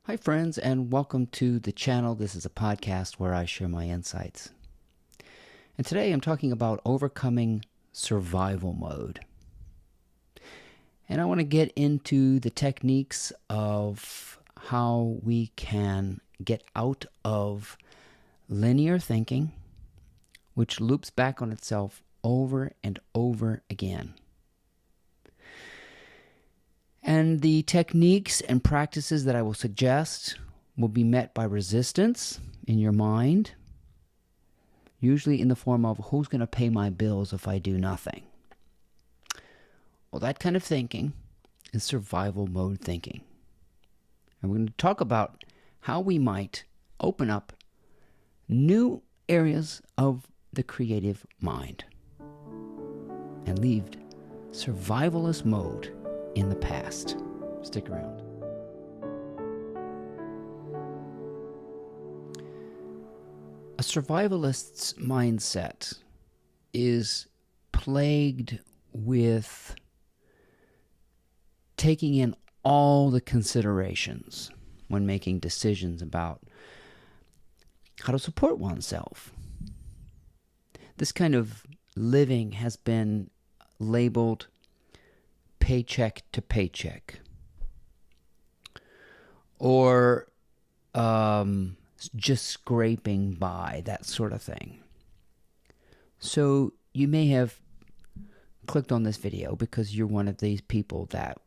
Hi, friends, and welcome to the channel. This is a podcast where I share my insights. And today I'm talking about overcoming survival mode. And I want to get into the techniques of how we can get out of linear thinking, which loops back on itself over and over again. And the techniques and practices that I will suggest will be met by resistance in your mind, usually in the form of, who's going to pay my bills if I do nothing? Well, that kind of thinking is survival mode thinking. And we're going to talk about how we might open up new areas of the creative mind and leave survivalist mode in the past. Stick around. A survivalist's mindset is plagued with taking in all the considerations when making decisions about how to support oneself. This kind of living has been labeled paycheck to paycheck, or just scraping by, that sort of thing. So you may have clicked on this video because you're one of these people that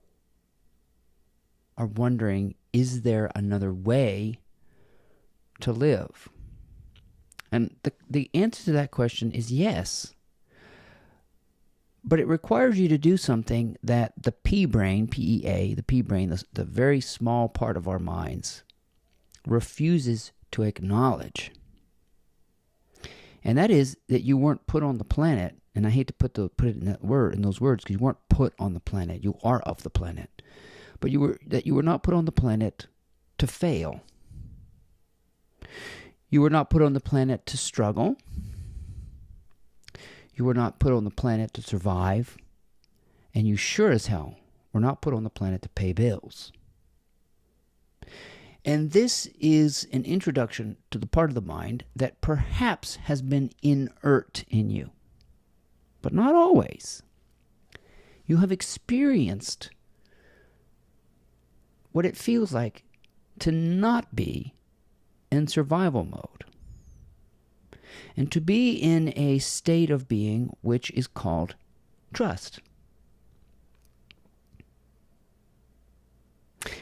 are wondering, is there another way to live? And the answer to that question is yes. But it requires you to do something that the P-brain, P-E-A, the P-brain, the very small part of our minds, refuses to acknowledge. And that is that you weren't put on the planet, and I hate to put it in those words, because you weren't put on the planet. You are of the planet. But you were not put on the planet to fail. You were not put on the planet to struggle. You were not put on the planet to survive, and you sure as hell were not put on the planet to pay bills. And this is an introduction to the part of the mind that perhaps has been inert in you, but not always. You have experienced what it feels like to not be in survival mode, and to be in a state of being which is called trust.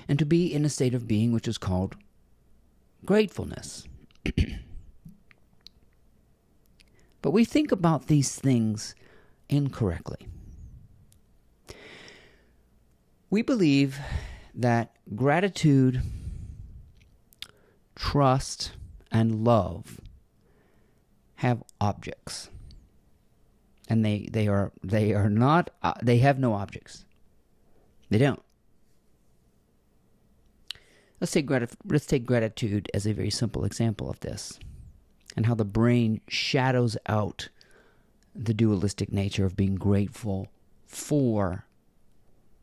And to be in a state of being which is called gratefulness. But we think about these things incorrectly. We believe that gratitude, trust, and love have objects, and they are not. They have no objects. They don't. Let's take gratitude as a very simple example of this, and how the brain shadows out the dualistic nature of being grateful for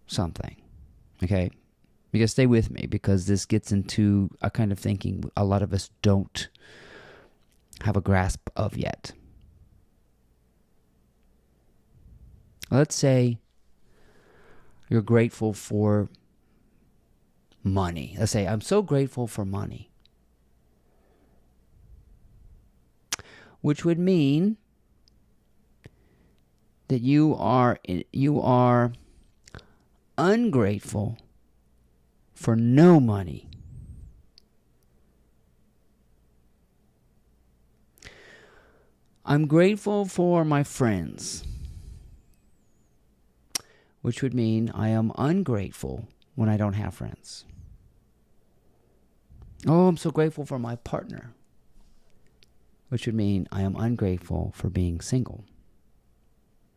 something. Okay, you gotta stay with me, because this gets into a kind of thinking a lot of us don't have a grasp of yet. Let's say you're grateful for money. Let's say, I'm so grateful for money. Which would mean that you are ungrateful for no money. I'm grateful for my friends, which would mean I am ungrateful when I don't have friends. Oh, I'm so grateful for my partner, which would mean I am ungrateful for being single.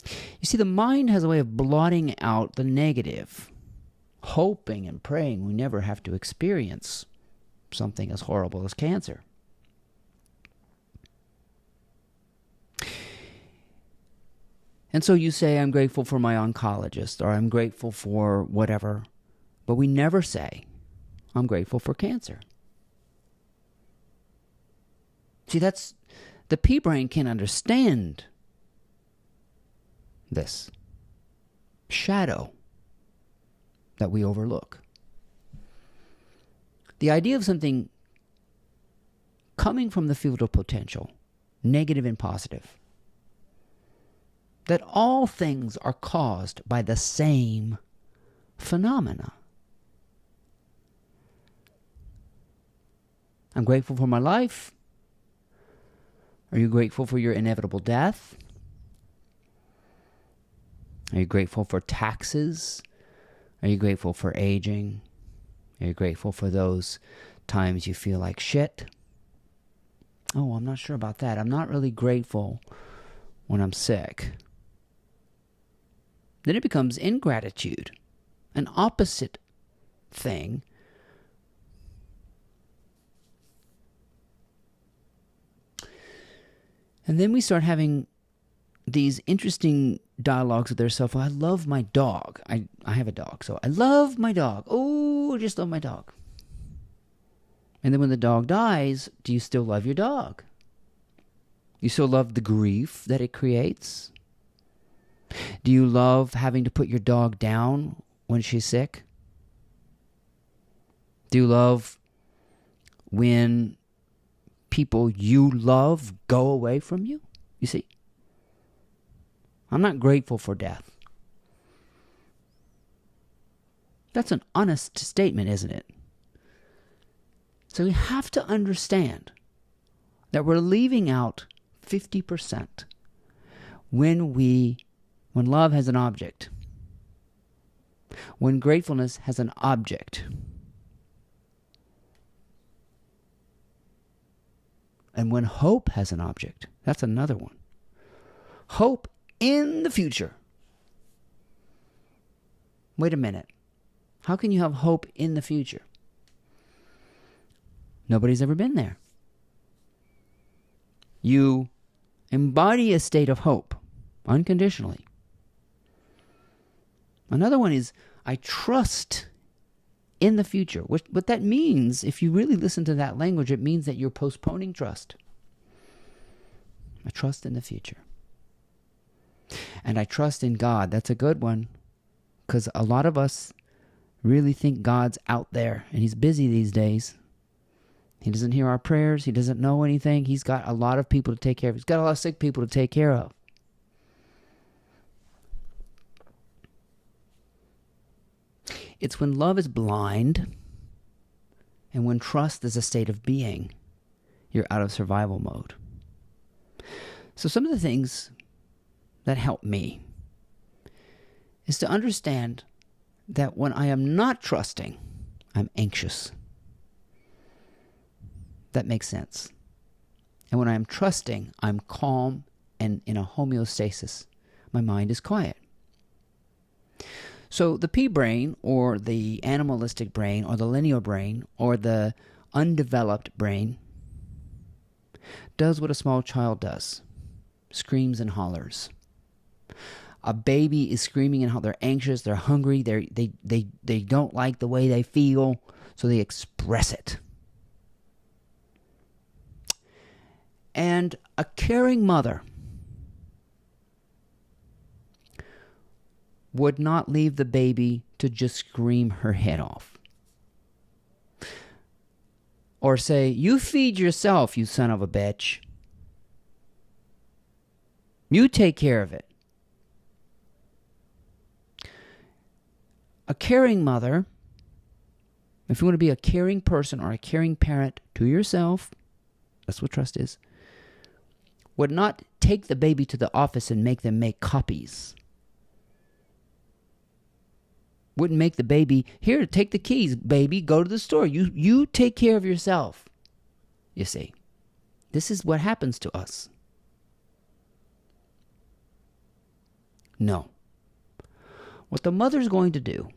You see, the mind has a way of blotting out the negative, hoping and praying we never have to experience something as horrible as cancer. And so you say, I'm grateful for my oncologist, or I'm grateful for whatever. But we never say, I'm grateful for cancer. See, the pea brain can understand this shadow that we overlook. The idea of something coming from the field of potential, negative and positive, that all things are caused by the same phenomena. I'm grateful for my life. Are you grateful for your inevitable death? Are you grateful for taxes? Are you grateful for aging? Are you grateful for those times you feel like shit? Oh, I'm not sure about that. I'm not really grateful when I'm sick. Then it becomes ingratitude, an opposite thing. And then we start having these interesting dialogues with ourselves. I love my dog. I have a dog, so I love my dog. Oh, I just love my dog. And then when the dog dies, do you still love your dog? You still love the grief that it creates? Do you love having to put your dog down when she's sick? Do you love when people you love go away from you? You see? I'm not grateful for death. That's an honest statement, isn't it? So we have to understand that we're leaving out 50% when love has an object, when gratefulness has an object, and when hope has an object. That's another one. Hope in the future. Wait a minute. How can you have hope in the future? Nobody's ever been there. You embody a state of hope unconditionally. Another one is, I trust in the future. What that means, if you really listen to that language, it means that you're postponing trust. I trust in the future. And I trust in God. That's a good one, because a lot of us really think God's out there, and He's busy these days. He doesn't hear our prayers. He doesn't know anything. He's got a lot of people to take care of. He's got a lot of sick people to take care of. It's when love is blind and when trust is a state of being, you're out of survival mode. So some of the things that help me is to understand that when I am not trusting, I'm anxious. That makes sense. And when I am trusting, I'm calm and in a homeostasis. My mind is quiet. So the pea brain, or the animalistic brain, or the linear brain, or the undeveloped brain, does what a small child does. Screams and hollers. A baby is screaming and they're anxious, they're hungry, they don't like the way they feel, so they express it. And a caring mother would not leave the baby to just scream her head off. Or say, you feed yourself, you son of a bitch. You take care of it. A caring mother, if you want to be a caring person or a caring parent to yourself, that's what trust is, would not take the baby to the office and make them make copies. Wouldn't make the baby, here, take the keys, baby, go to the store. You take care of yourself. You see, this is what happens to us. No. What the mother's going to do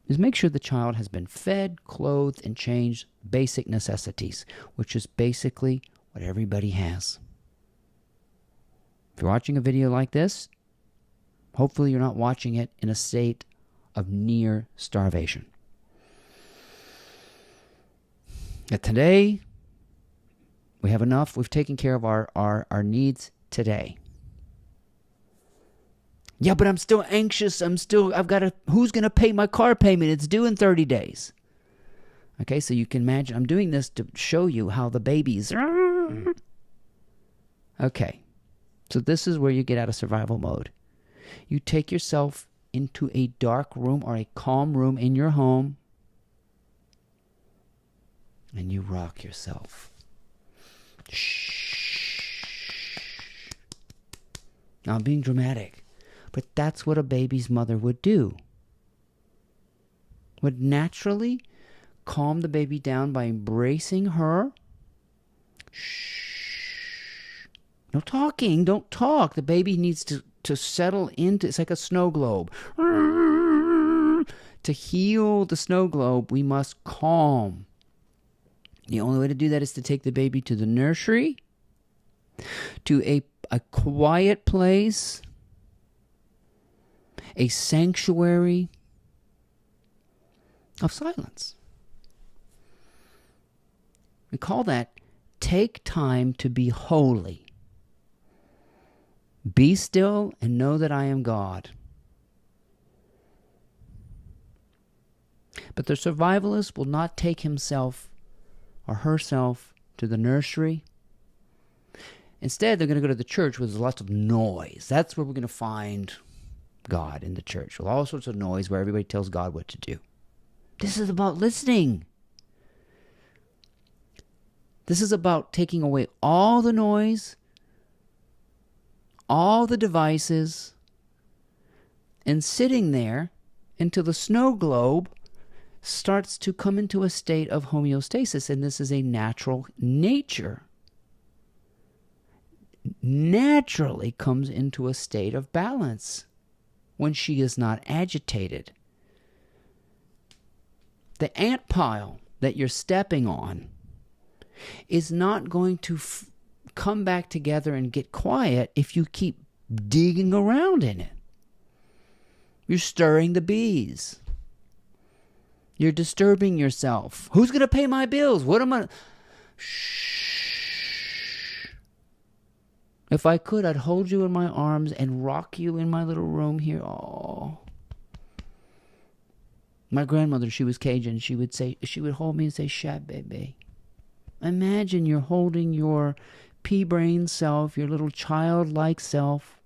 is make sure the child has been fed, clothed, and changed basic necessities, which is basically what everybody has. If you're watching a video like this, hopefully you're not watching it in a state of near starvation. That today, we have enough. We've taken care of our needs today. Yeah, but I'm still anxious. Who's going to pay my car payment? It's due in 30 days. Okay, so you can imagine, I'm doing this to show you how the babies. Okay, so this is where you get out of survival mode. You take yourself into a dark room or a calm room in your home, and you rock yourself. Shh. Now I'm being dramatic, but that's what a baby's mother would do. Would naturally calm the baby down by embracing her. Shh. No talking. Don't talk. The baby needs to settle into, it's like a snow globe. To heal the snow globe, we must calm. The only way to do that is to take the baby to the nursery, to a quiet place, a sanctuary of silence. We call that take time to be holy. Be still and know that I am God. But the survivalist will not take himself or herself to the nursery. Instead, they're going to go to the church where there's lots of noise. That's where we're going to find God, in the church, with all sorts of noise where everybody tells God what to do. This is about listening. This is about taking away all the noise, all the devices, and sitting there until the snow globe starts to come into a state of homeostasis. And this is a natural nature. Naturally comes into a state of balance when she is not agitated. The ant pile that you're stepping on is not going to come back together and get quiet if you keep digging around in it. You're stirring the bees. You're disturbing yourself. Who's going to pay my bills? What am I... Shh. If I could, I'd hold you in my arms and rock you in my little room here. Oh. My grandmother, she was Cajun. She would hold me and say, "Shab, baby." Imagine you're holding your pea-brain self, your little childlike self.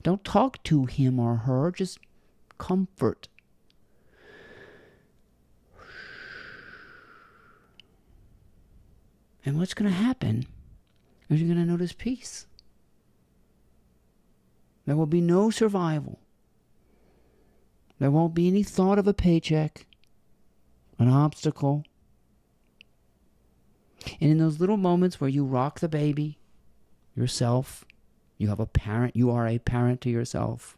Don't talk to him or her. Just comfort. And what's going to happen is you're going to notice peace. There will be no survival. There won't be any thought of a paycheck, an obstacle. And in those little moments where you rock the baby, yourself, you are a parent to yourself.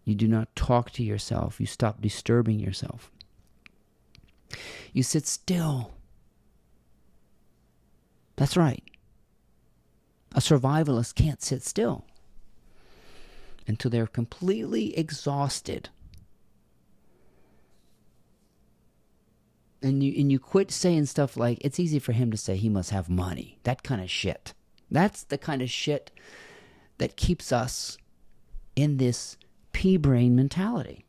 You do not talk to yourself. You stop disturbing yourself. You sit still. That's right. A survivalist can't sit still until they're completely exhausted. And you quit saying stuff like, it's easy for him to say he must have money. That kind of shit. That's the kind of shit that keeps us in this pea-brain mentality.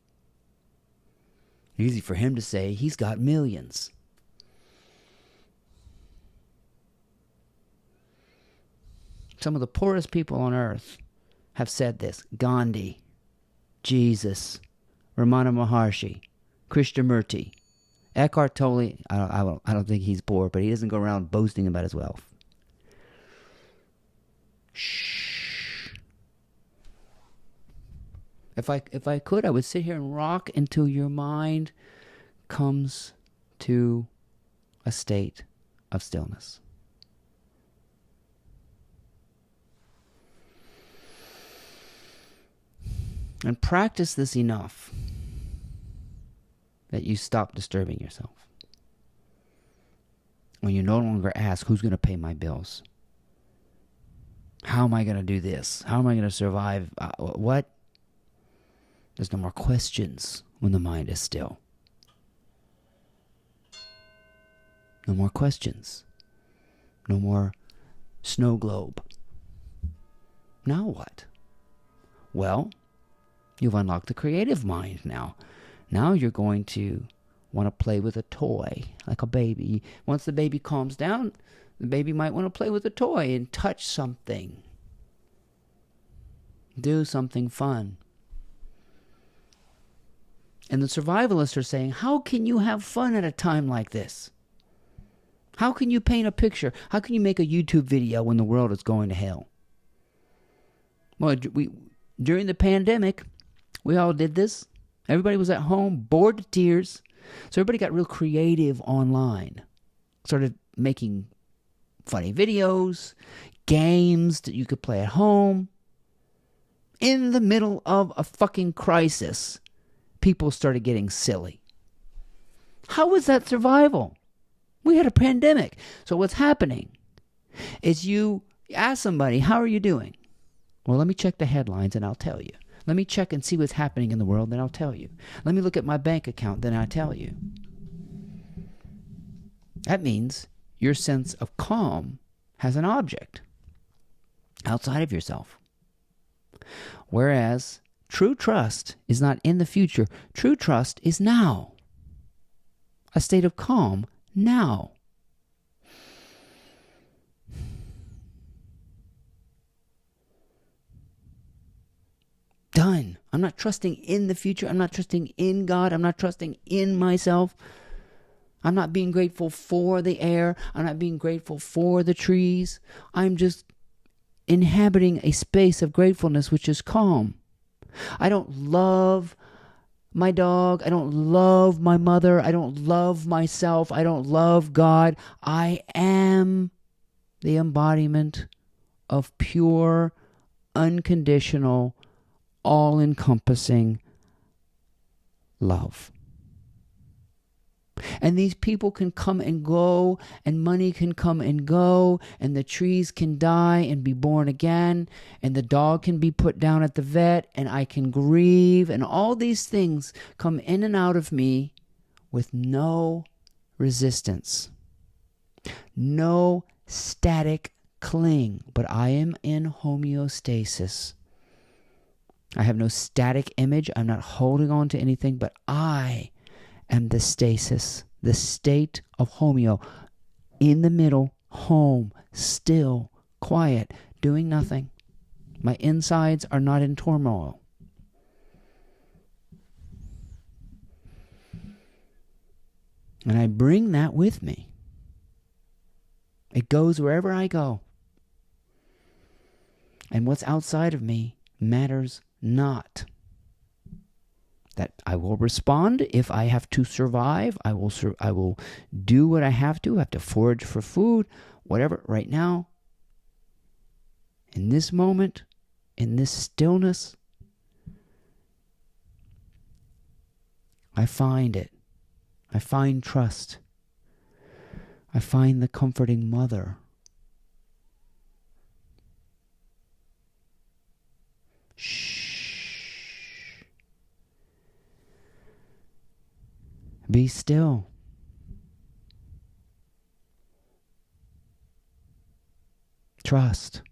Easy for him to say he's got millions. Some of the poorest people on earth have said this. Gandhi, Jesus, Ramana Maharshi, Krishnamurti, Eckhart Tolle. I don't think he's poor, but he doesn't go around boasting about his wealth. Shh. If I could, I would sit here and rock until your mind comes to a state of stillness. And practice this enough that you stop disturbing yourself. When you no longer ask, who's going to pay my bills? How am I going to do this? How am I going to survive? What? There's no more questions when the mind is still. No more questions. No more snow globe. Now what? Well, you've unlocked the creative mind now. Now you're going to want to play with a toy, like a baby. Once the baby calms down, the baby might want to play with a toy and touch something. Do something fun. And the survivalists are saying, how can you have fun at a time like this? How can you paint a picture? How can you make a YouTube video when the world is going to hell? Well, during the pandemic, we all did this. Everybody was at home, bored to tears. So everybody got real creative online. Started making funny videos, games that you could play at home. In the middle of a fucking crisis, people started getting silly. How was that survival? We had a pandemic. So what's happening is you ask somebody, how are you doing? Well, let me check the headlines and I'll tell you. Let me check and see what's happening in the world, then I'll tell you. Let me look at my bank account, then I'll tell you. That means your sense of calm has an object outside of yourself. Whereas true trust is not in the future. True trust is now. A state of calm now. Done. I'm not trusting in the future. I'm not trusting in God. I'm not trusting in myself. I'm not being grateful for the air. I'm not being grateful for the trees. I'm just inhabiting a space of gratefulness which is calm. I don't love my dog. I don't love my mother. I don't love myself. I don't love God. I am the embodiment of pure, unconditional, all-encompassing love. And these people can come and go, and money can come and go, and the trees can die and be born again, and the dog can be put down at the vet, and I can grieve, and all these things come in and out of me with no resistance, no static cling, but I am in homeostasis. I have no static image. I'm not holding on to anything, but I am the stasis, the state of homeo, in the middle, home, still, quiet, doing nothing. My insides are not in turmoil. And I bring that with me. It goes wherever I go. And what's outside of me matters not. That I will respond if I have to survive. I will do what I have to. I have to forage for food, whatever. Right now, in this moment, in this stillness, I find it. I find trust. I find the comforting mother. Shh. Be still. Trust.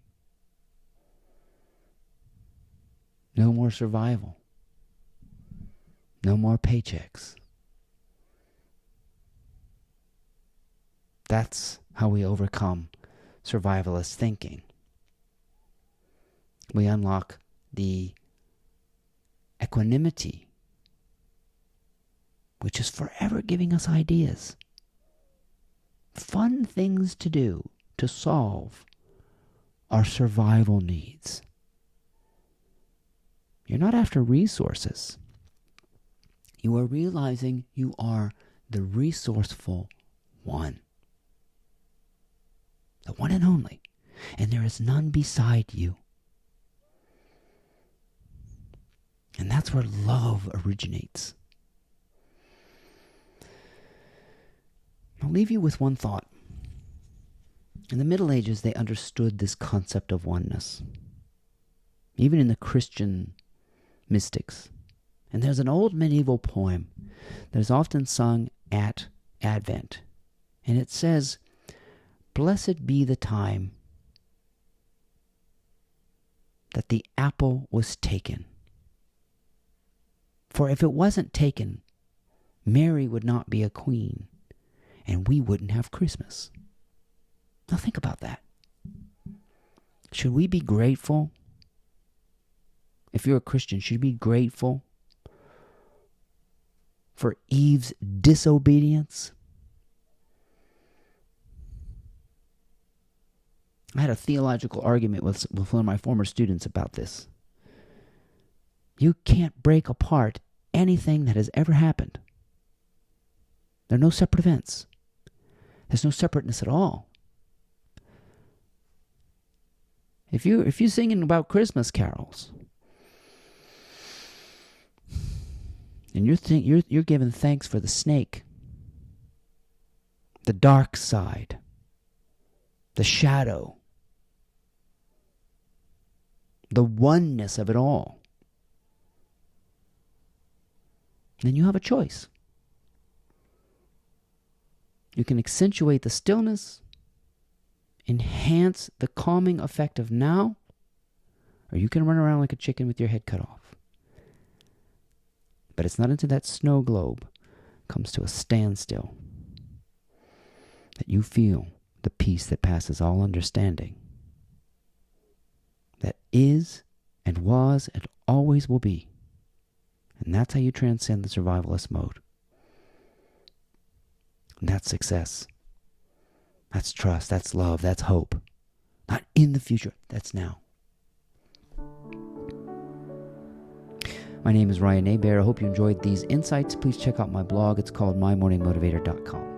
No more survival. No more paychecks. That's how we overcome survivalist thinking. We unlock the equanimity, which is forever giving us ideas, fun things to do to solve our survival needs. You're not after resources. You are realizing you are the resourceful one. The one and only. And there is none beside you. And that's where love originates. I'll leave you with one thought. In the Middle Ages, they understood this concept of oneness. Even in the Christian mystics. And there's an old medieval poem that is often sung at Advent. And it says, "Blessed be the time that the apple was taken. For if it wasn't taken, Mary would not be a queen, and we wouldn't have Christmas." Now think about that. Should we be grateful? If you're a Christian, should you be grateful for Eve's disobedience? I had a theological argument with one of my former students about this. You can't break apart anything that has ever happened. There are no separate events. There's no separateness at all. If you're singing about Christmas carols, and you're giving thanks for the snake, the dark side, the shadow, the oneness of it all, then you have a choice. You can accentuate the stillness, enhance the calming effect of now, or you can run around like a chicken with your head cut off. But it's not until that snow globe comes to a standstill that you feel the peace that passes all understanding, that is and was and always will be. And that's how you transcend the survivalist mode. And that's success. That's trust. That's love. That's hope. Not in the future. That's now. My name is Ryan Hebert. I hope you enjoyed these insights. Please check out my blog. It's called mymorningmotivator.com.